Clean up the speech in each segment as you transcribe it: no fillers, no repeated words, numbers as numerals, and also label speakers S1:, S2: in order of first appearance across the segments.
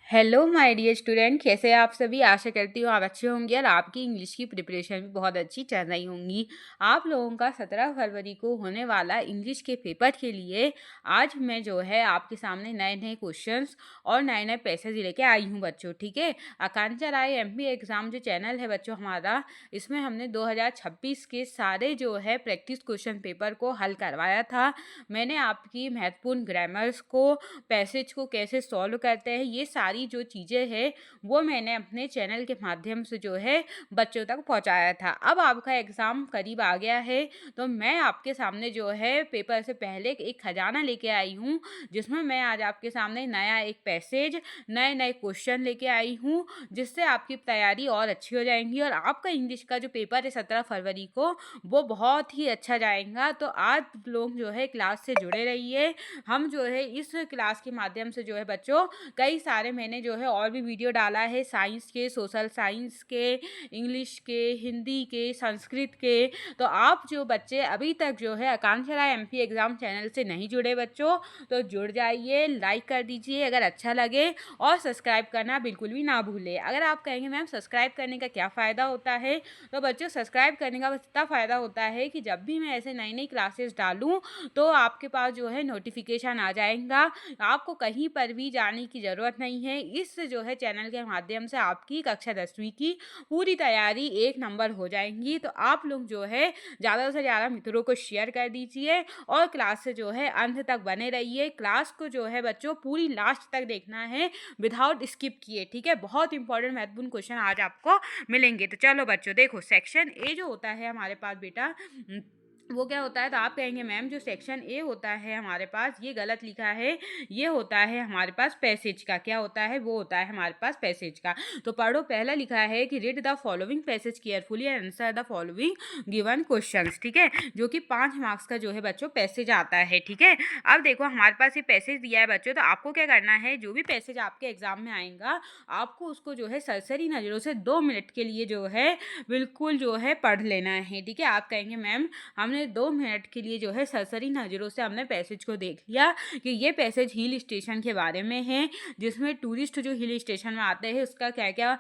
S1: Hello my dear student, कैसे हैं आप सभी। आशा करती हूँ आप अच्छे होंगे और आपकी इंग्लिश की प्रिपरेशन भी बहुत अच्छी चल रही होंगी। आप लोगों का 17 फरवरी को होने वाला इंग्लिश के पेपर के लिए आज मैं जो है आपके सामने नए नए क्वेश्चंस और नए नए पैसेज लेके आई हूँ बच्चों। ठीक है, आकांक्षा राय एमपी एग्ज़ाम जो चैनल है बच्चों हमारा, इसमें हमने 2026 के सारे जो है प्रैक्टिस क्वेश्चन पेपर को हल करवाया था। मैंने आपकी महत्वपूर्ण ग्रामर्स को, पैसेज को कैसे सॉल्व करते हैं, ये सारी जो चीज़ें हैं वो मैंने अपने चैनल के माध्यम से जो है बच्चों तक पहुंचाया था। अब आपका एग्ज़ाम करीब आ गया है तो मैं आपके सामने जो है पेपर से पहले एक खजाना लेके आई हूँ, जिसमें मैं आज आपके सामने नया एक पैसेज, नए नए क्वेश्चन लेके आई हूँ, जिससे आपकी तैयारी और अच्छी हो जाएंगी और आपका इंग्लिश का जो पेपर है 17 फरवरी को वो बहुत ही अच्छा जाएगा। तो आप लोग जो है क्लास से जुड़े रहिए। हम जो है इस क्लास के माध्यम से जो है बच्चों कई सारे मैंने जो है और भी वीडियो डाला है, साइंस के, सोशल साइंस के, इंग्लिश के, हिंदी के, संस्कृत के। तो आप जो बच्चे अभी तक जो है आकांक्षा राय एमपी एग्ज़ाम चैनल से नहीं जुड़े बच्चों, तो जुड़ जाइए, लाइक कर दीजिए अगर अच्छा लगे और सब्सक्राइब करना बिल्कुल भी ना भूलें। अगर आप कहेंगे मैम सब्सक्राइब करने का क्या फ़ायदा होता है, तो बच्चों सब्सक्राइब करने का बस इतना फ़ायदा होता है कि जब भी मैं ऐसे नई नई क्लासेस डालूँ तो आपके पास जो है नोटिफिकेशन आ जाएगा। आपको कहीं पर भी जाने की ज़रूरत नहीं है। इस जो है चैनल के माध्यम से आपकी कक्षा 10वीं की पूरी तैयारी एक नंबर हो जाएंगी। तो आप लोग जो है ज़्यादा से ज़्यादा मित्रों को शेयर कर दीजिए और क्लास से जो है अंत तक बने रहिए। क्लास को जो है बच्चों पूरी लास्ट तक देखना है विदाउट स्किप किए। ठीक है, बहुत इंपॉर्टेंट महत्वपूर्ण क्वेश्चन आज आपको मिलेंगे। तो चलो बच्चों देखो, सेक्शन ए जो होता है हमारे पास बेटा, वो क्या होता है, तो आप कहेंगे मैम जो सेक्शन ए होता है हमारे पास ये गलत लिखा है, ये होता है हमारे पास पैसेज का। क्या होता है, वो होता है हमारे पास पैसेज का। तो पढ़ो, पहला लिखा है कि read the following passage carefully and answer the following given questions. ठीक है, जो कि 5 मार्क्स का जो है बच्चों पैसेज आता है। ठीक है, अब देखो हमारे पास ये पैसेज दिया है बच्चों, तो आपको क्या करना है, जो भी पैसेज आपके एग्जाम में आएगा आपको उसको जो है सरसरी नज़रों से 2 मिनट के लिए जो है बिल्कुल जो है पढ़ लेना है। ठीक है, आप कहेंगे मैम हमने 2 मिनट के लिए जो है सरसरी नज़रों से हमने पैसेज को देख लिया कि ये पैसेज हिल स्टेशन के बारे में है, जिसमें टूरिस्ट जो हिल स्टेशन में आते हैं उसका क्या क्या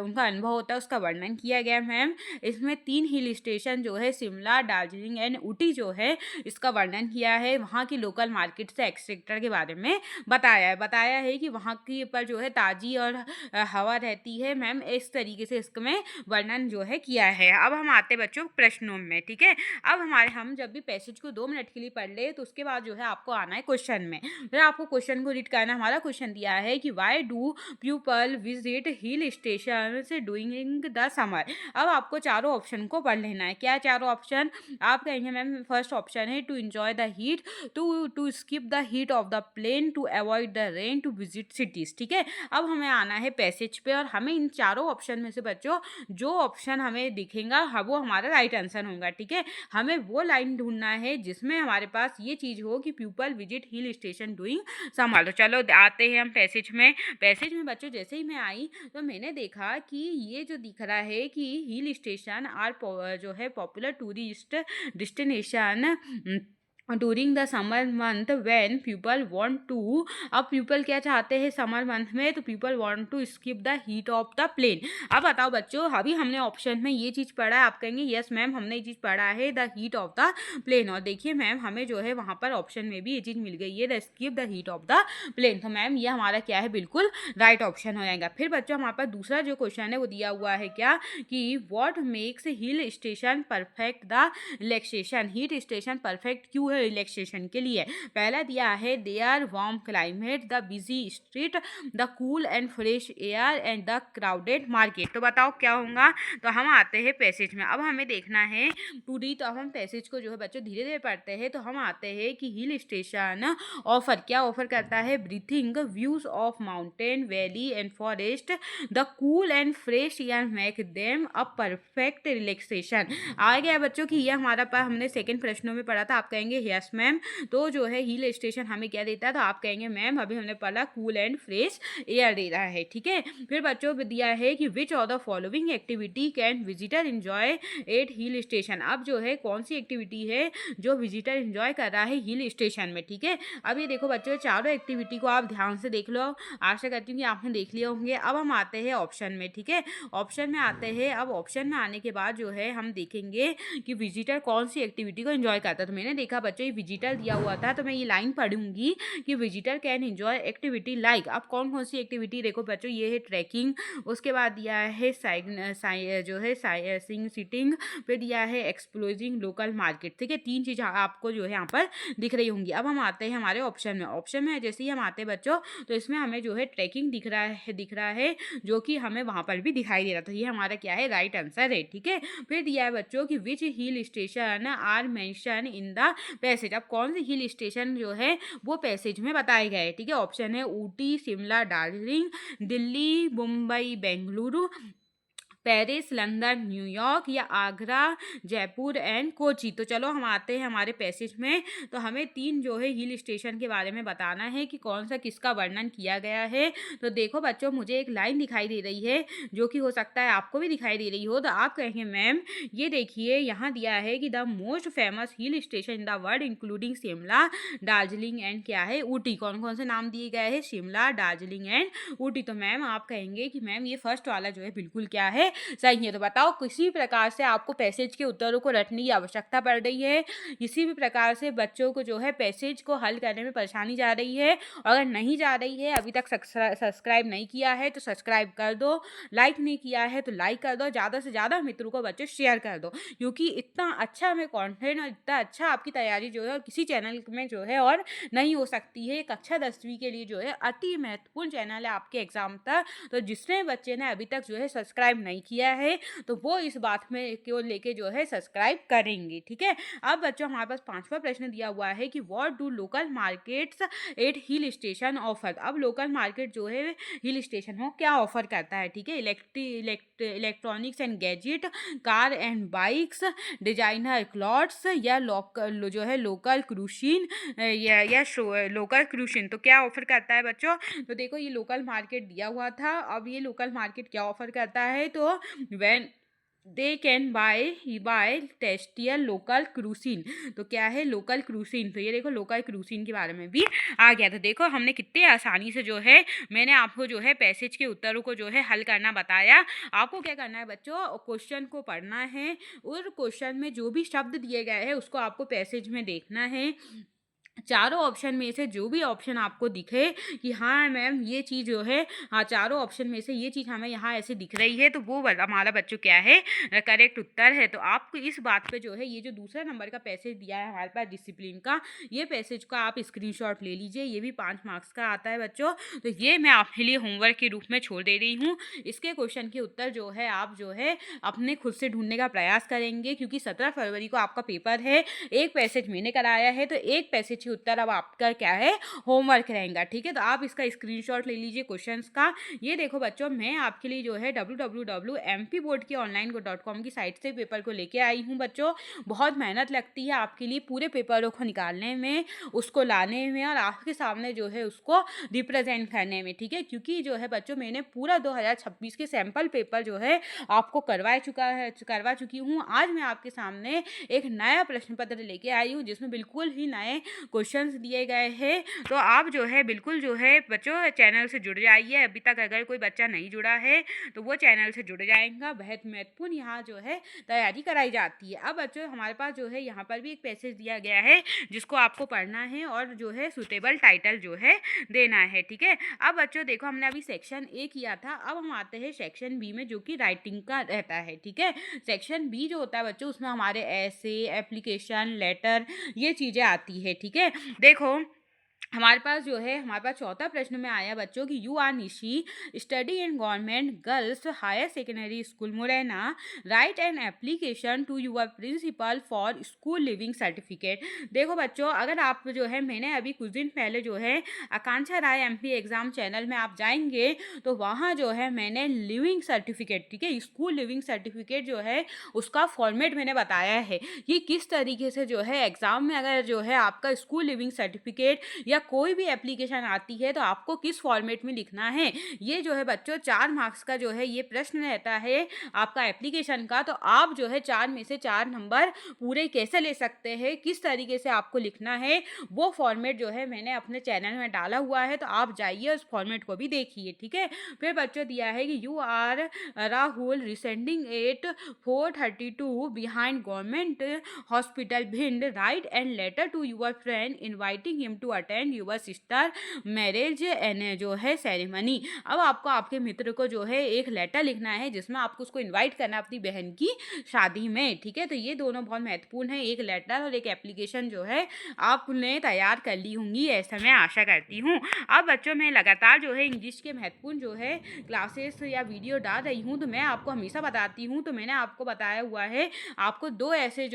S1: उनका अनुभव होता है उसका वर्णन किया गया। मैम इसमें 3 हिल स्टेशन जो है शिमला, दार्जिलिंग एंड ऊटी जो है इसका वर्णन किया है। वहाँ की लोकल मार्केट से एक्सेट्रा के बारे में बताया है कि वहाँ की पर जो है ताज़ी और हवा रहती है। मैम इस तरीके से इसमें वर्णन जो है किया है। अब हम आते बच्चों प्रश्नों में। ठीक है, अब हम जब भी पैसेज को 2 मिनट के लिए पढ़ ले तो उसके बाद जो है आपको आना है क्वेश्चन में। फिर आपको क्वेश्चन को रीड करना। हमारा क्वेश्चन दिया है कि why do people visit hill station से डूइंग द समर। अब आपको चारों ऑप्शन को पढ़ लेना है। क्या चारों ऑप्शन, आप कहेंगे मैम फर्स्ट ऑप्शन है to enjoy the heat, to skip the heat of the plain, to avoid the rain, to visit cities. ठीक है, अब हमें आना है पैसेज पे और हमें इन चारों ऑप्शन में से बच्चों जो ऑप्शन हमें दिखेगा वो हमारा राइट आंसर होगा। ठीक है, हमें वो लाइन ढूंढना है जिसमें हमारे पास ये चीज़ हो कि people visit hill station doing summer. तो चलो आते हैं हम पैसेज में। पैसेज में बच्चों जैसे ही मैं आई तो मैंने देखा कि ये जो दिख रहा है कि हिल स्टेशन आर जो है popular tourist destination during the summer month when people want to. अब पीपल क्या चाहते हैं समर मंथ में, तो people want to skip the heat of the plain. अब बताओ बच्चों, अभी हमने ऑप्शन में ये चीज़ पढ़ा है, आप कहेंगे यस मैम हमने ये चीज़ पढ़ा है the heat of the plain, और देखिए मैम हमें जो है वहाँ पर ऑप्शन में भी ये चीज़ मिल गई है the skip the heat of the plain. तो मैम ये हमारा क्या है, बिल्कुल राइट ऑप्शन हो जाएगा। फिर बच्चों हमारे पास दूसरा जो क्वेश्चन है वो दिया हुआ है क्या कि what makes hill station perfect the relaxation. Heat station perfect क्यों है रिलैक्सेशन के लिए। पहला दिया है they are warm climate, the busy street, the cool and fresh air and the crowded market. तो बताओ क्या होगा। तो हम आते हैं पैसेज में। अब हमें देखना है पूरी, तो अब हम पैसेज को जो है बच्चों धीरे धीरे पढ़ते हैं। तो हम आते हैं कि हिल स्टेशन ऑफर क्या ऑफर करता है, breathing views of mountain, valley and forest, the cool and fresh air make them a perfect relaxation. आ गया बच्चों कि ये हमारा हमने सेकंड प्रश्नों में पढ़ा था। आप कहेंगे यस मैम। तो जो है हिल स्टेशन हमें क्या देता है, तो आप कहेंगे मैम अभी हमने पढ़ा कूल एंड फ्रेश एयर दे रहा है, ठीक है। फिर बच्चों को दिया है कि which of the following activity can visitor enjoy at hill station. अब जो है कौन सी एक्टिविटी है जो विजिटर एंजॉय कर रहा है हिल स्टेशन में, ठीक है। अब ये देखो बच्चों, चारों एक्टिविटी को आप ध्यान से देख लो, आशा करती हूँ कि आपने देख लिए होंगे। अब हम आते हैं ऑप्शन में, ठीक है। ऑप्शन में आते हैं। अब ऑप्शन में आने के बाद जो है हम देखेंगे कि विजिटर कौन सी एक्टिविटी को एंजॉय करता है। तो मैंने देखा बच्चों ये विजिटर दिया हुआ था, तो मैं ये लाइन पढ़ूंगी कि visitor can enjoy activity like. अब कौन कौन सी एक्टिविटी देखो बच्चों, ये है ट्रैकिंग, उसके बाद दिया है जो है सिटिंग, फिर दिया है एक्सप्लोरिंग लोकल मार्केट, ठीक है। 3 चीज़ आपको जो है यहाँ पर दिख रही होंगी। अब हम आते हैं हमारे ऑप्शन में। ऑप्शन में जैसे ही हम आते हैं बच्चों, तो इसमें हमें जो है ट्रैकिंग दिख रहा है जो कि हमें वहाँ पर भी दिखाई दे रहा था। ये हमारा क्या है, राइट आंसर है, ठीक है। फिर दिया है बच्चों कि which hill station are mention in the passage. अब कौन से हिल स्टेशन जो है वो पैसेज में बताए गए, ठीक है। ऑप्शन है Ooty, Shimla, Darjeeling, Delhi, Mumbai, Bengaluru, Paris, London, New York या आगरा, जयपुर एंड कोची। तो चलो हम आते हैं हमारे पैसेज में। तो हमें 3 जो है हिल स्टेशन के बारे में बताना है कि कौन सा किसका वर्णन किया गया है। तो देखो बच्चों, मुझे एक लाइन दिखाई दे रही है जो कि हो सकता है आपको भी दिखाई दे रही हो। तो आप कहेंगे मैम ये देखिए यहाँ दिया है कि the most famous hill station in the world including Shimla, Darjeeling and क्या है, ऊटी। कौन कौन से नाम दिए गए हैं, शिमला, दार्जिलिंग एंड ऊटी। तो मैम आप कहेंगे कि मैम ये फर्स्ट वाला जो है बिल्कुल क्या है, सही है। तो बताओ किसी प्रकार से आपको पैसेज के उत्तरों को रटने की आवश्यकता पड़ रही है, किसी भी प्रकार से बच्चों को जो है पैसेज को हल करने में परेशानी जा रही है। अगर नहीं जा रही है, अभी तक सब्सक्राइब नहीं किया है तो सब्सक्राइब कर दो, लाइक नहीं किया है तो लाइक कर दो, ज़्यादा से ज़्यादा मित्रों को बच्चों शेयर कर दो, क्योंकि इतना अच्छा हमें कंटेंट और इतना अच्छा आपकी तैयारी जो है और किसी चैनल में जो है और नहीं हो सकती है। कक्षा 10वीं के लिए जो है अति महत्वपूर्ण चैनल है आपके एग्जाम तक। तो जिसने बच्चे ने अभी तक जो है सब्सक्राइब नहीं किया है तो वो इस बात में क्यों लेके जो है सब्सक्राइब करेंगे, ठीक है। अब बच्चों हमारे पास 5वां प्रश्न दिया हुआ है कि what do local markets at hill station offer. अब लोकल मार्केट जो है हिल स्टेशन हो क्या ऑफर करता है, ठीक है। Electronics and gadget, car and bikes, designer clothes या लोकल जो है लोकल क्रूशिन या लोकल क्रूशिन। तो क्या ऑफर करता है बच्चों, तो देखो ये लोकल मार्केट दिया हुआ था। अब ये लोकल मार्केट क्या ऑफर करता है, तो when they can buy tastier local cuisine. तो क्या है, लोकल क्रूसिन। तो ये देखो लोकल क्रूसिन के बारे में भी आ गया। तो देखो हमने कितने आसानी से जो है मैंने आपको जो है पैसेज के उत्तरों को जो है हल करना बताया। आपको क्या करना है बच्चों, क्वेश्चन को पढ़ना है और क्वेश्चन में जो भी शब्द दिए गए हैं उसको आपको पैसेज में देखना है। चारों ऑप्शन में से जो भी ऑप्शन आपको दिखे कि हाँ मैम ये चीज़ जो है, हाँ चारों ऑप्शन में से ये चीज़ हमें यहाँ ऐसे दिख रही है, तो वो हमारा बच्चों क्या है, करेक्ट उत्तर है। तो आपको इस बात पे जो है ये जो दूसरा नंबर का पैसेज दिया है हमारे पास डिसिप्लिन का, ये पैसेज का आप स्क्रीनशॉट ले लीजिए। ये भी 5 मार्क्स का आता है बच्चों। तो ये मैं आपके लिए होमवर्क के रूप में छोड़ दे रही हूँ। इसके क्वेश्चन के उत्तर जो है आप जो है अपने खुद से ढूंढने का प्रयास करेंगे, क्योंकि 17 फरवरी को आपका पेपर है। एक पैसेज मैंने कराया है तो एक पैसेज के उत्तर अब आपका क्या है, होमवर्क रहेगा, ठीक है। तो आप इसका स्क्रीनशॉट ले लीजिए क्वेश्चंस का। ये देखो बच्चों, मैं आपके लिए जो है www.mpboardonline.com की साइट से पेपर को लेके आई हूँ बच्चों। बहुत मेहनत लगती है आपके लिए पूरे पेपरों को निकालने में, उसको लाने में और आपके सामने जो है उसको रिप्रेजेंट करने में, ठीक है। क्योंकि जो है बच्चों मैंने पूरा 2026 के सैंपल पेपर जो है आपको करवा चुकी हूँ। आज मैं आपके सामने एक नया प्रश्न पत्र लेके आई हूँ जिसमें बिल्कुल ही नए क्वेश्चंस दिए गए हैं। तो आप जो है बिल्कुल जो है बच्चों चैनल से जुड़ जाइए। अभी तक अगर कोई बच्चा नहीं जुड़ा है तो वो चैनल से जुड़ जाएगा। बहुत महत्वपूर्ण यहाँ जो है तैयारी कराई जाती है। अब बच्चों हमारे पास जो है यहाँ पर भी एक पैसेज दिया गया है जिसको आपको पढ़ना है और जो है सुटेबल टाइटल जो है देना है, ठीक है। अब बच्चों देखो हमने अभी सेक्शन ए किया था, अब हम आते हैं सेक्शन बी में जो कि राइटिंग का रहता है, ठीक है। सेक्शन बी जो होता है बच्चों उसमें हमारे ऐसे, एप्लीकेशन, लेटर, ये चीज़ें आती है, ठीक है। देखो हमारे पास चौथा प्रश्न में आया बच्चों कि you are Nishi study in government girls higher secondary school Morena, write an application to your principal for school leaving certificate. देखो बच्चों, अगर आप मैंने अभी कुछ दिन पहले Akanksha Rai MP exam channel में आप जाएंगे तो वहाँ मैंने लिविंग सर्टिफिकेट, ठीक है, स्कूल लिविंग सर्टिफिकेट उसका फॉर्मेट मैंने बताया है कि किस तरीके से एग्जाम में अगर आपका स्कूल लिविंग सर्टिफिकेट या कोई भी एप्लीकेशन आती है तो आपको किस फॉर्मेट में लिखना है। ये बच्चों 4 मार्क्स का ये प्रश्न रहता है आपका एप्लीकेशन का। तो आप 4 में से 4 नंबर पूरे कैसे ले सकते हैं, किस तरीके से आपको लिखना है, वो फॉर्मेट मैंने अपने चैनल में डाला हुआ है, तो आप जाइए उस फॉर्मेट को भी देखिए, ठीक है। फिर बच्चों दिया है कि you are Rahul residing at 4:32 behind government hospital Bhind, write and letter to your friend inviting him to attend your sister marriage and ceremony. अब आपको आपके मित्र को एक लेटर लिखना है जिसमें आपको उसको इनवाइट करना है अपनी बहन की शादी में, ठीक है। तो ये दोनों बहुत महत्वपूर्ण है, एक लेटर और एक एप्लीकेशन आपने तैयार कर ली होंगी, ऐसा मैं आशा करती हूँ। अब बच्चों मैं लगातार इंग्लिश के महत्वपूर्ण क्लासेस या वीडियो डाल रही हूँ, तो मैं आपको हमेशा बताती हूँ। तो मैंने आपको बताया हुआ है आपको 2 ऐसे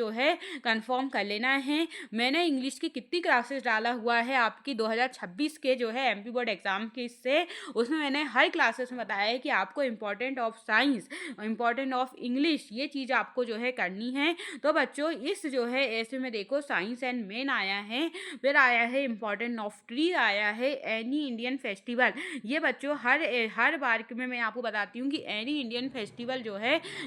S1: कंफर्म कर लेना है। मैंने इंग्लिश की कितनी क्लासेस डाला हुआ है आपकी 2026 के एमपी बोर्ड एग्जाम के इससे, उसमें मैंने हर क्लासेस में बताया है कि आपको important of science, important of English, ये चीज़ आपको करनी है। तो बच्चों इस ऐसे में देखो साइंस एंड मेन आया है, फिर आया है इम्पोर्टेंट ऑफ ट्री, आया है एनी इंडियन फेस्टिवल। ये बच्चों हर बार में मैं आपको बताती हूँ कि एनी इंडियन फेस्टिवल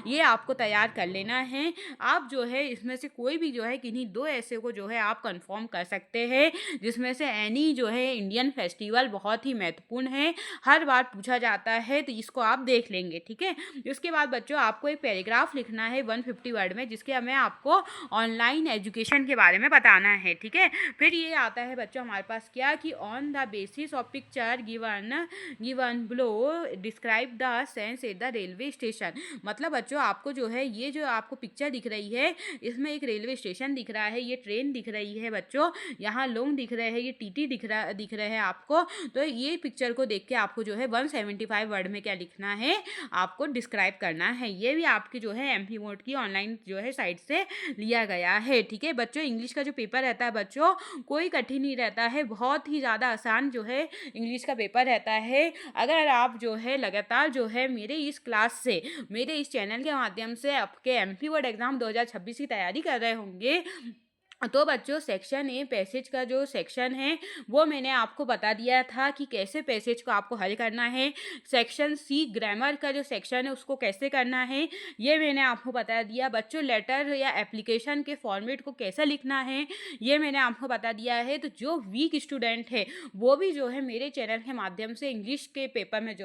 S1: ये आपको तैयार कर लेना है। आप इसमें से कोई भी किन्हीं 2 ऐसे को आप कंफर्म कर सकते हैं, जिसमें से एनी इंडियन फेस्टिवल बहुत ही महत्वपूर्ण है, हर बार पूछा जाता है, तो इसको आप देख लेंगे, ठीक है। उसके बाद बच्चों आपको एक पैराग्राफ लिखना है 150 वर्ड में, जिसके मैं आपको ऑनलाइन एजुकेशन के बारे में बताना है, ठीक है। फिर ये आता है बच्चों हमारे पास क्या कि on the basis of picture given below describe the sense at the railway station. मतलब बच्चों आपको ये आपको पिक्चर दिख रही है, इसमें एक रेलवे स्टेशन दिख रहा है, ये ट्रेन दिख रही है बच्चों, यहाँ लोग दिख रहे हैं, ये टीटी दिख रहे हैं आपको। तो ये पिक्चर को देख के आपको 175 वर्ड में क्या लिखना है, आपको डिस्क्राइब करना है। ये भी आपकी एमपी बोर्ड की ऑनलाइन साइट से लिया गया है, ठीक है। बच्चों इंग्लिश का पेपर रहता है बच्चों कोई कठिन नहीं रहता है, बहुत ही ज़्यादा आसान इंग्लिश का पेपर रहता है। अगर आप लगातार मेरे इस क्लास से, मेरे इस चैनल के माध्यम से आपके एमपी बोर्ड एग्जाम 2026 की तैयारी कर रहे होंगे, तो बच्चों सेक्शन ए पैसेज का सेक्शन है वो मैंने आपको बता दिया था कि कैसे पैसेज को आपको हल करना है। सेक्शन सी ग्रामर का सेक्शन है उसको कैसे करना है ये मैंने आपको बता दिया। बच्चों लेटर या एप्लीकेशन के फॉर्मेट को कैसे लिखना है ये मैंने आपको बता दिया है। तो जो वीक स्टूडेंट है वो भी मेरे चैनल के माध्यम से इंग्लिश के पेपर में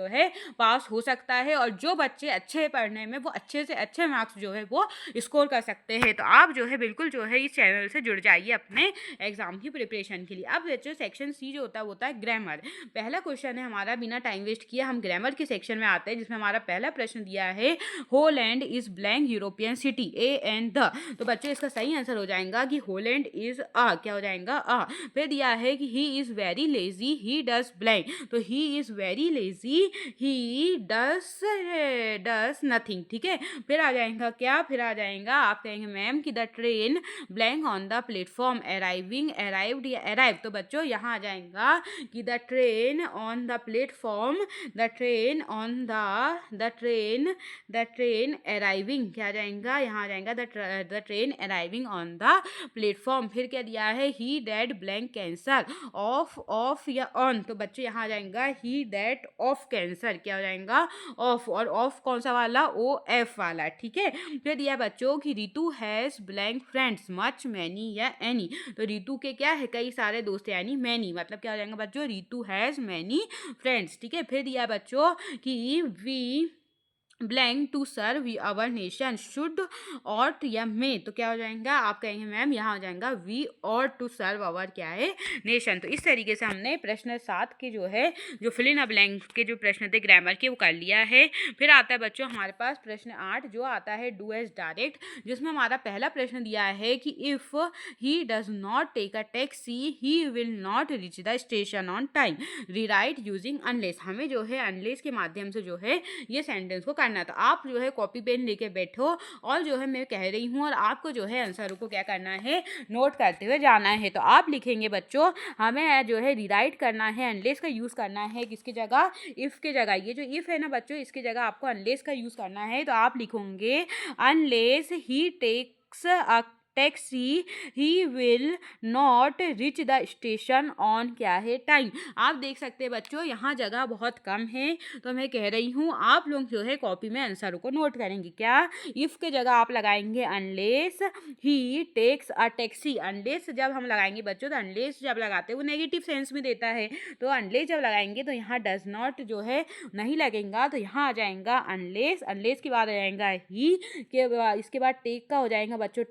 S1: पास हो सकता है, और जो बच्चे अच्छे पढ़ने में वो अच्छे से अच्छे मार्क्स वो स्कोर कर सकते हैं। तो आप बिल्कुल इस चैनल से जुड़ जाइए अपने एग्जाम की प्रिपरेशन के लिए। अब बच्चों सेक्शन सी होता है ग्रामर। पहला क्वेश्चन है हमारा, बिना टाइम वेस्ट किए हम ग्रामर के सेक्शन में आते हैं, जिसमें हमारा पहला प्रश्न दिया है Holland is blank European city A and the. तो बच्चों इसका सही आंसर हो जाएगा कि होलैंड इज क्या हो जाएगा आ। फिर दिया है कि he is very lazy he does blank. तो he is very lazy he does nothing, ठीक है। फिर आ जाएगा क्या, फिर आ जाएगा आप कहेंगे मैम कि the train blank on the platform arriving arrived या अराइव। तो बच्चों यहाँ आ जाएगा कि the train on the platform, the train arriving क्या आ जाएगा, यहाँ आ जाएगा the train arriving on the platform. फिर क्या दिया है ही दैट ब्लैंक कैंसर ऑफ या ऑन। तो बच्चों यहाँ आ जाएगा ही दैट ऑफ कैंसर क्या हो जाएगा ऑफ, और ऑफ कौन सा वाला ओ एफ वाला, ठीक है। फिर दिया बच्चों कि Ritu has blank friends much many या एनी। तो रितु के क्या है कई सारे दोस्त यानी मैनी, मतलब क्या हो जाएगा बच्चों रितु हैज मैनी फ्रेंड्स, ठीक है। फिर दिया बच्चों कि we blank to serve our nation, should ought या मे, तो क्या हो जाएगा, आप कहेंगे मैम यहाँ हो जाएगा वी ऑट टू सर्व अवर क्या है, नेशन। तो इस तरीके से हमने प्रश्न 7 के जो है जो फिल इन अ ब्लैंक के जो प्रश्न थे ग्रामर के वो कर लिया है। फिर आता है बच्चों हमारे पास प्रश्न 8 जो आता है डू एज डायरेक्ट, जिसमें हमारा पहला प्रश्न दिया है कि if he does not take a taxi he will not reach the station on time, rewrite using unless. हमें जो है अनलेस के माध्यम से जो है ये सेंटेंस को करना। तो आप जो है कॉपी पेन लेके बैठो और जो है मैं कह रही हूँ और आपको जो है आंसर को क्या करना है, नोट करते हुए जाना है। तो आप लिखेंगे बच्चों हमें जो है रिराइट करना है, अनलेस का यूज़ करना है किसकी जगह, इफ़ के जगह। ये जो इफ़ है ना बच्चों इसकी जगह आपको अनलेस का यूज़ करना है। तो आप लिखोगे unless he takes a taxi he will not reach the station on क्या है, टाइम। आप देख सकते हैं बच्चों यहाँ जगह बहुत कम है, तो मैं कह रही हूँ आप लोग जो है कॉपी में आंसर को नोट करेंगे। क्या, इफ़ के जगह आप लगाएंगे unless he takes a taxi. Unless जब हम लगाएंगे बच्चों, तो अनलेस जब लगाते हैं वो नेगेटिव सेंस में देता है, तो अनलेस जब लगाएंगे तो यहाँ डज नॉट जो है नहीं लगेगा, तो यहाँ आ जाएगा अनलेस, अनलेस के बाद आ जाएगा ही के बाद, इसके बाद टेक का हो जाएगा बच्चों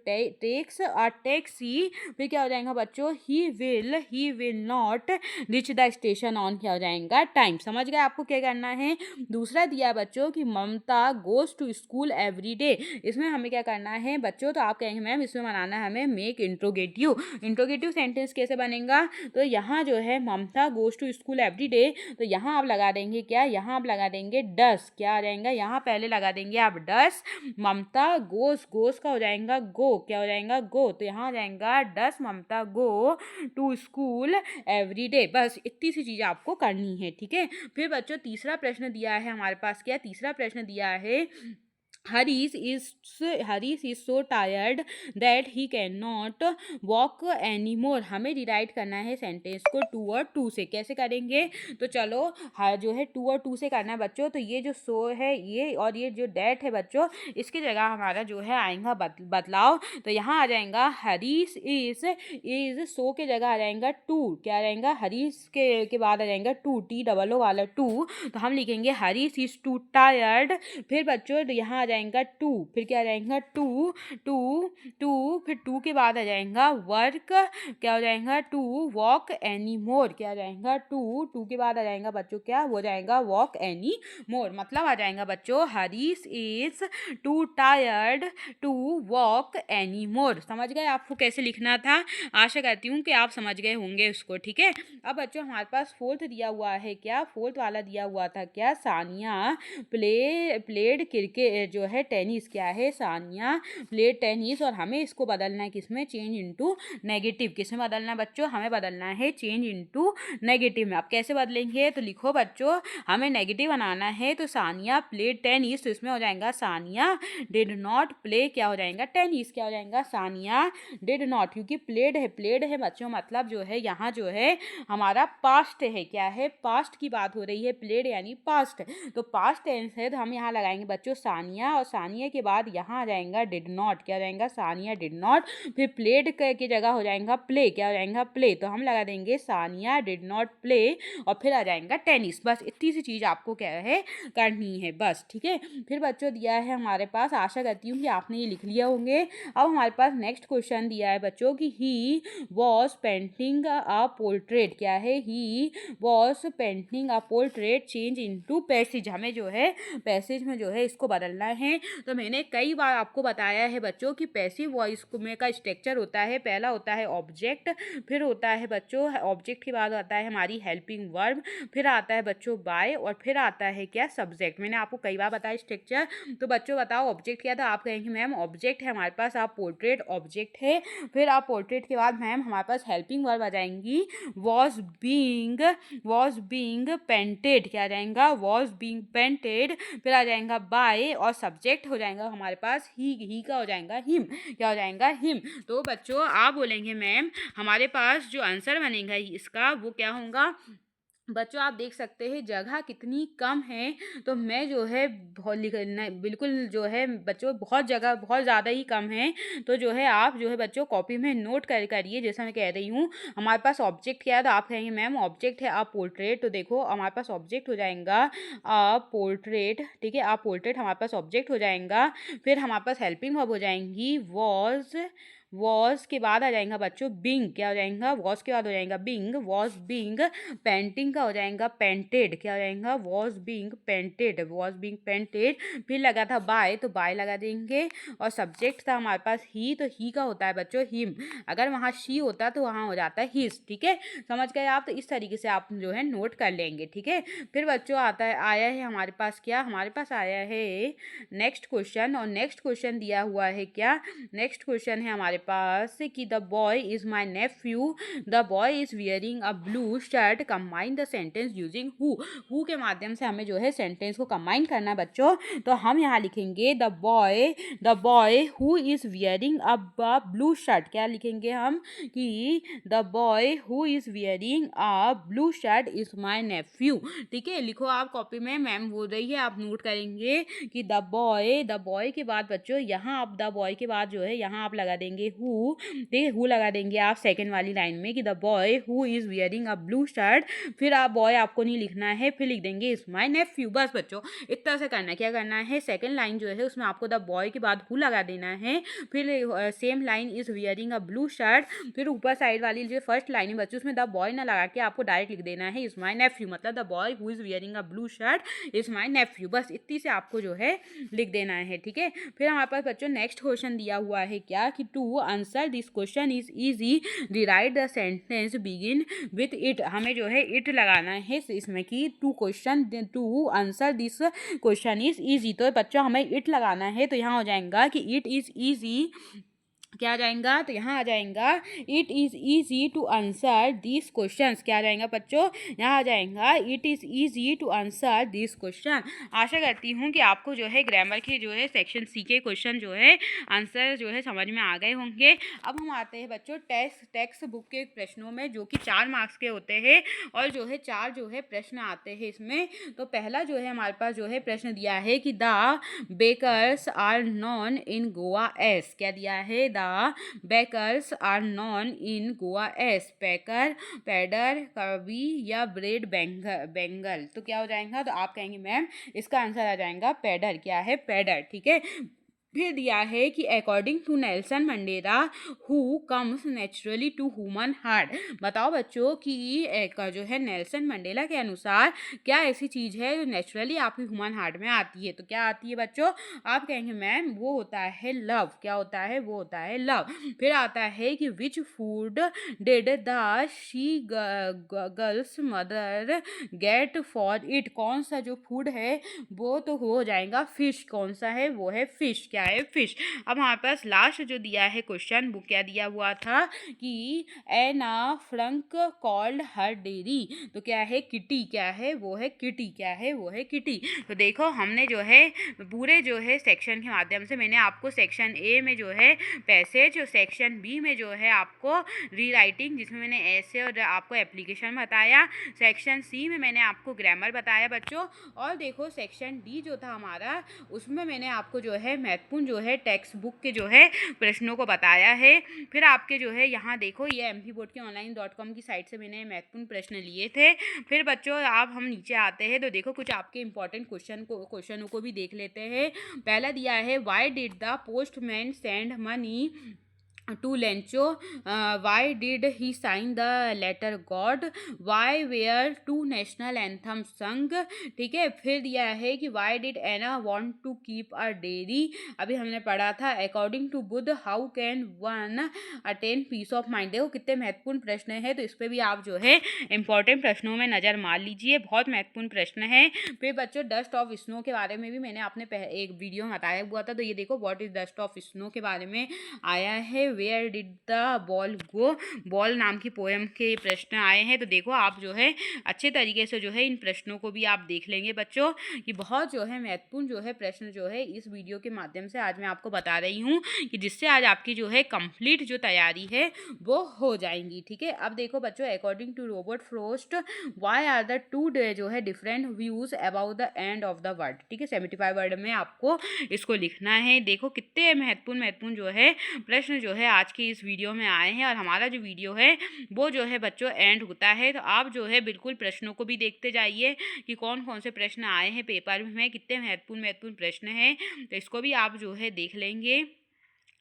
S1: टेक्स और टैक्सी, फिर क्या हो जाएगा बच्चों ही will not reach the station on क्या हो जाएगा, टाइम। समझ गए आपको क्या करना है। दूसरा दिया बच्चों कि Mamta goes to school every day, इसमें हमें क्या करना है बच्चों, तो आप कहेंगे मैम इसमें बनाना है हमें मेक इंट्रोगेटिव। इंट्रोगेटिव सेंटेंस कैसे बनेगा, तो यहाँ जो है Mamta goes to school every day, तो यहाँ आप लगा देंगे क्या, यहाँ आप लगा देंगे डस, क्या आ जाएगा, यहाँ पहले लगा देंगे आप डस, ममता गोज का हो जाएगा गो, क्या हो जाएगा गो, तो यहाँ आ जाएगा does Mamta go to school every day. बस इतनी सी चीज़ आपको करनी है, ठीक है। फिर बच्चों तीसरा प्रश्न दिया है हमारे पास, क्या तीसरा प्रश्न दिया है Harish is so tired that he cannot walk anymore। हमें रिराइट करना है सेंटेंस को टू और टू से। कैसे करेंगे, तो चलो जो है टू और टू से करना है बच्चों। तो ये जो सो है ये और ये जो डेट है बच्चों इसकी जगह हमारा जो है आएगा बदलाव। तो यहाँ आ जाएगा हरीश इज सो के जगह आ जाएगा टू, क्या आ जाएगा हरीश के बाद आ जाएगा टू, टी डबल ओ वाला टू, तो हम लिखेंगे हरीश इज टू टायर्ड। फिर बच्चों यहाँ आ जाएगा टू, फिर क्या आ जाएगा टू टू टू, फिर टू के बाद आ जाएगा वर्क, क्या हो जाएगा टू वॉक एनी मोर, क्या आ जाएगा टू के बाद आ जाएगा बच्चों क्या हो जाएगा वॉक एनी मोर। मतलब आ जाएगा बच्चों Harish is too tired to walk any more. समझ गए आपको कैसे लिखना था, आशा करती हूँ कि आप समझ गए होंगे उसको, ठीक है। अब बच्चों हमारे पास फोर्थ दिया हुआ है, क्या फोर्थ वाला दिया हुआ था, क्या सानिया प्लेड क्रिकेट जो है टेनिस, क्या है सानिया प्लेड टेनिस, और हमें इसको बदलना है किसमें, चेंज इनटू नेगेटिव। किसमें बदलना है बच्चों, हमें बदलना है चेंज इनटू नेगेटिव में। आप कैसे बदलेंगे, तो लिखो बच्चों हमें नेगेटिव बनाना है, तो सानिया प्लेड टेनिस, तो इसमें हो जाएगा सानिया डिड नॉट प्ले क्या हो जाएगा टेनिस, क्या हो जाएगा सानिया डिड नॉट, क्योंकि प्लेड है बच्चों, मतलब जो है यहाँ जो है हमारा पास्ट है, क्या है पास्ट की बात हो रही है, प्लेड यानी पास्ट, तो पास्ट टेंस है, तो हम यहाँ लगाएंगे बच्चों सानिया, और सानिया के बाद यहाँ आ जाएगा डिड नॉट, क्या हो जाएगा सानिया डिड नॉट, फिर प्लेड की जगह हो जाएगा प्ले, क्या हो जाएगा प्ले, तो हम लगा देंगे सानिया डिड नॉट प्ले, और फिर आ जाएगा टेनिस। बस इतनी सी चीज़ आपको क्या है करनी है बस, ठीक है। फिर बच्चों दिया है हमारे पास, आशा करती हूँ कि आपने ये लिख लिया होंगे। अब हमारे पास नेक्स्ट क्वेश्चन दिया है बच्चों कि he was painting a portrait, क्या है he was painting a portrait change into passage. हमें जो है पैसेज में जो है इसको बदलना है। तो मैंने कई बार आपको बताया है बच्चों कि पैसिव वॉइस में का स्ट्रक्चर होता है, पहला होता है ऑब्जेक्ट, फिर होता है बच्चों ऑब्जेक्ट के बाद आता है हमारी हेल्पिंग वर्ब, फिर आता है बच्चों बाय, और फिर आता है क्या सब्जेक्ट। मैंने आपको कई बार बताया स्ट्रक्चर। तो बच्चों बताओ ऑब्जेक्ट क्या था, आप कहेंगे मैम ऑब्जेक्ट है हमारे पास, आप पोर्ट्रेट ऑब्जेक्ट है, फिर आप पोर्ट्रेट के बाद मैम हमारे पास हेल्पिंग वर्ब आ जाएंगी वॉज बीइंग पेंटेड, क्या आ जाएगा वॉज बीइंग पेंटेड, फिर आ जाएगा बाय, और सब्जेक्ट हो जाएगा हमारे पास ही का हो जाएगा हिम, क्या हो जाएगा हिम। तो बच्चों आप बोलेंगे मैम हमारे पास जो आंसर बनेगा इसका वो क्या होगा, बच्चों आप देख सकते हैं जगह कितनी कम है, तो मैं जो है बहुत लिखना बिल्कुल जो है बच्चों बहुत जगह बहुत ज़्यादा ही कम है, तो जो है आप जो है बच्चों कॉपी में नोट करिए जैसा मैं कह रही हूँ। हमारे पास ऑब्जेक्ट क्या है, तो आप कहेंगे मैम ऑब्जेक्ट है आप पोर्ट्रेट, तो देखो हमारे पास ऑब्जेक्ट हो जाएगा पोर्ट्रेट, ठीक है, आप पोर्ट्रेट हमारे पास ऑब्जेक्ट हो जाएगा। फिर हमारे पास हेल्पिंग वर्ब हो जाएंगी वॉज के बाद आ जाएगा बच्चों बिंग, क्या हो जाएगा, वॉज के बाद हो जाएगा बिंग, वॉज बिंग। पेंटिंग का हो जाएगा पेंटेड, क्या हो जाएगा, was being painted, was being painted. फिर लगा था बाय, तो बाय लगा देंगे। और सब्जेक्ट था हमारे पास ही, तो ही का होता है बच्चों हिम। अगर वहाँ शी होता तो वहाँ हो जाता है हिज, ठीक है, समझ गए आप। तो इस तरीके से आप जो है नोट कर लेंगे, ठीक है। फिर बच्चों आया है हमारे पास क्या, हमारे पास आया है नेक्स्ट क्वेश्चन। और नेक्स्ट क्वेश्चन दिया हुआ है क्या, नेक्स्ट क्वेश्चन है हमारे पास कि the boy is my nephew, the boy is wearing a blue shirt, combine the sentence using who के माध्यम से हमें जो है सेंटेंस को कंबाइन करना है बच्चों। तो हम यहाँ लिखेंगे the boy who is wearing a blue shirt, क्या लिखेंगे हम कि the boy who is wearing a blue shirt is my nephew, ठीक है। लिखो आप कॉपी में, मैम बोल रही है, आप नोट करेंगे कि द बॉय के बाद बच्चों यहाँ आप द बॉय के बाद जो है यहाँ आप लगा देंगे हु, ठीक है, हु लगा देंगे आप सेकंड वाली लाइन में कि the boy who is wearing a blue shirt. फिर आप बॉय आपको नहीं लिखना है, फिर लिख देंगे इज माई नेफ्यू। बस बच्चों इस तरह से करना है। क्या करना है, सेकंड लाइन जो है उसमें आपको द बॉय के बाद हु लगा देना है, फिर same line is wearing a blue shirt, फिर ऊपर साइड वाली जो फर्स्ट लाइन है बच्चों उसमें द बॉय ना लगा के आपको डायरेक्ट लिख देना है इज माई नेफ्यू, मतलब the boy who is wearing a blue shirt is my nephew. बस इतनी से आपको जो है लिख देना है, ठीक है। फिर हमारे पास बच्चों नेक्स्ट क्वेश्चन दिया हुआ है क्या कि to answer this question is easy, rewrite the sentence begin with it, हमें जो है इट लगाना है इसमें कि to answer this question is easy, तो बच्चों हमें इट लगाना है। तो यहाँ हो जाएगा कि इट इज इजी, क्या आ जाएगा, तो यहाँ आ जाएगा it is easy to answer this question, क्या आ जाएगा बच्चों, यहाँ आ जाएगा it is easy to answer this question. आशा करती हूँ कि आपको जो है ग्रामर के जो है सेक्शन सी के क्वेश्चन जो है आंसर जो है समझ में आ गए होंगे। अब हम आते हैं बच्चों टेक्स्ट बुक के प्रश्नों में, जो कि 4 मार्क्स के होते हैं और जो है 4 जो है प्रश्न आते हैं इसमें। तो पहला जो है हमारे पास जो है प्रश्न दिया है कि the bakers are known in Goa as, क्या दिया है, the bakers are known in Goa as, पैकर, पैडर, कवी या ब्रेड बेंगल। तो क्या हो जाएगा, तो आप कहेंगे मैम इसका आंसर आ जाएगा पैडर, क्या है पैडर, ठीक है। फिर दिया है कि according to Nelson Mandela who comes naturally to human heart, बताओ बच्चों कि एक जो है नेल्सन मंडेला के अनुसार क्या ऐसी चीज़ है जो नेचुरली आपकी ह्यूमन हार्ट में आती है। तो क्या आती है बच्चों, आप कहेंगे मैम वो होता है लव, क्या होता है, वो होता है लव। फिर आता है कि which food did the she girls mother get for it, कौन सा जो फूड है वो तो हो जाएगा फिश, कौन सा है, वो है फिश, क्या है फिश। अब हमारे पास लास्ट जो दिया है क्वेश्चन वो क्या दिया हुआ था कि एना फ्रंक कॉल्ड हर डेरी, तो क्या है किटी, क्या है, वो है किटी, क्या है, वो है किटी। तो देखो हमने जो है पूरे जो है सेक्शन के माध्यम से मैंने आपको सेक्शन ए में जो है पैसेज, सेक्शन बी में जो है आपको रीराइटिंग जिसमें मैंने ऐसे और आपको एप्लीकेशन बताया, सेक्शन सी में मैंने आपको ग्रामर बताया बच्चों, और देखो सेक्शन डी जो था हमारा उसमें मैंने आपको जो है महत्वपूर्ण जो है टेक्स्ट बुक के जो है प्रश्नों को बताया है। फिर आपके जो है यहाँ देखो ये MP बोर्ड के online.com की साइट से मैंने महत्वपूर्ण प्रश्न लिए थे। फिर बच्चों आप हम नीचे आते हैं तो देखो कुछ आपके इंपॉर्टेंट क्वेश्चनों को भी देख लेते हैं। पहला दिया है why did the postman send money to Lencho, why did he sign the letter God, why were two national anthem sung, ठीक है। फिर दिया है कि why did Anne want to keep a diary, अभी हमने पढ़ा था according to Buddha how can one attain peace of mind. देखो कितने महत्वपूर्ण प्रश्न है, तो इस पर भी आप जो है इंपॉर्टेंट प्रश्नों में नज़र मार लीजिए, बहुत महत्वपूर्ण प्रश्न है। फिर बच्चों डस्ट ऑफ स्नो के बारे में भी मैंने अपने एक वीडियो में बताया हुआ था, तो ये देखो what is dust of snow के बारे में आया है। Where did the ball go, ball नाम की पोएम के प्रश्न आए हैं। तो देखो आप जो है अच्छे तरीके से जो है इन प्रश्नों को भी आप देख लेंगे बच्चों, कि बहुत जो है महत्वपूर्ण जो है प्रश्न जो है इस वीडियो के माध्यम से आज मैं आपको बता रही हूँ, कि जिससे आज आपकी जो है कंप्लीट जो तैयारी है वो हो जाएंगी। ठीक है, अब देखो बच्चों, according to Robert Frost why are the two जो है different views about the end of the world. ठीक है, 75 वर्ड में आपको इसको लिखना है। देखो कितने महत्वपूर्ण जो है प्रश्न जो है आज की इस वीडियो में आए हैं, और हमारा जो वीडियो है वो जो है बच्चों एंड होता है। तो आप जो है बिल्कुल प्रश्नों को भी देखते जाइए कि कौन कौन से प्रश्न आए हैं पेपर में, कितने महत्वपूर्ण प्रश्न हैं, तो इसको भी आप जो है देख लेंगे।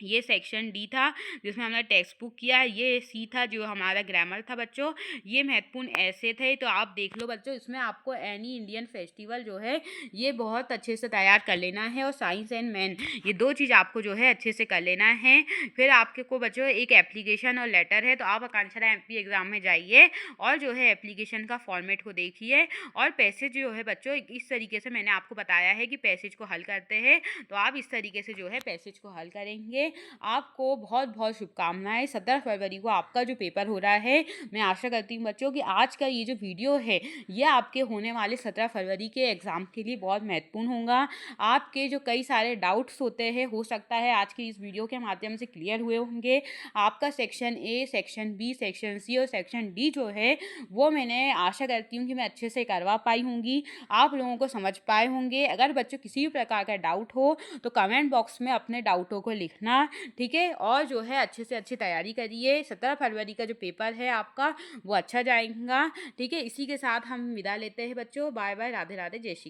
S1: ये सेक्शन डी था जिसमें हमने टेक्स्ट बुक किया है, ये सी था जो हमारा ग्रामर था बच्चों, ये महत्वपूर्ण ऐसे थे। तो आप देख लो बच्चों, इसमें आपको एनी इंडियन फेस्टिवल जो है ये बहुत अच्छे से तैयार कर लेना है, और साइंस एंड मैन, ये दो चीज़ आपको जो है अच्छे से कर लेना है। फिर आपके को बच्चों एक एप्लीकेशन और लेटर है, तो आप आकांक्षा एमपी एग्जाम में जाइए और जो है एप्लीकेशन का फॉर्मेट को देखिए, और पैसेज जो है बच्चों इस तरीके से मैंने आपको बताया है कि पैसेज को हल करते हैं, तो आप इस तरीके से जो है पैसेज को हल करेंगे। आपको बहुत बहुत शुभकामनाएं। 17 फरवरी को आपका जो पेपर हो रहा है, मैं आशा करती हूँ बच्चों कि आज का ये जो वीडियो है ये आपके होने वाले 17 फरवरी के एग्ज़ाम के लिए बहुत महत्वपूर्ण होगा। आपके जो कई सारे डाउट्स होते हैं, हो सकता है आज की इस वीडियो के माध्यम से क्लियर हुए होंगे। आपका section A, section B, section C और सेक्शन डी जो है वो मैंने आशा करती हूँ कि मैं अच्छे से करवा पाई होंगी, आप लोगों को समझ पाए होंगे। अगर बच्चों किसी भी प्रकार का डाउट हो तो कमेंट बॉक्स में अपने डाउटों को लिखना, ठीक है, और जो है अच्छे से अच्छी तैयारी करिए। 17 फरवरी का जो पेपर है आपका वो अच्छा जाएगा। ठीक है, इसी के साथ हम विदा लेते हैं बच्चों। बाय बाय, राधे राधे, जय श्री।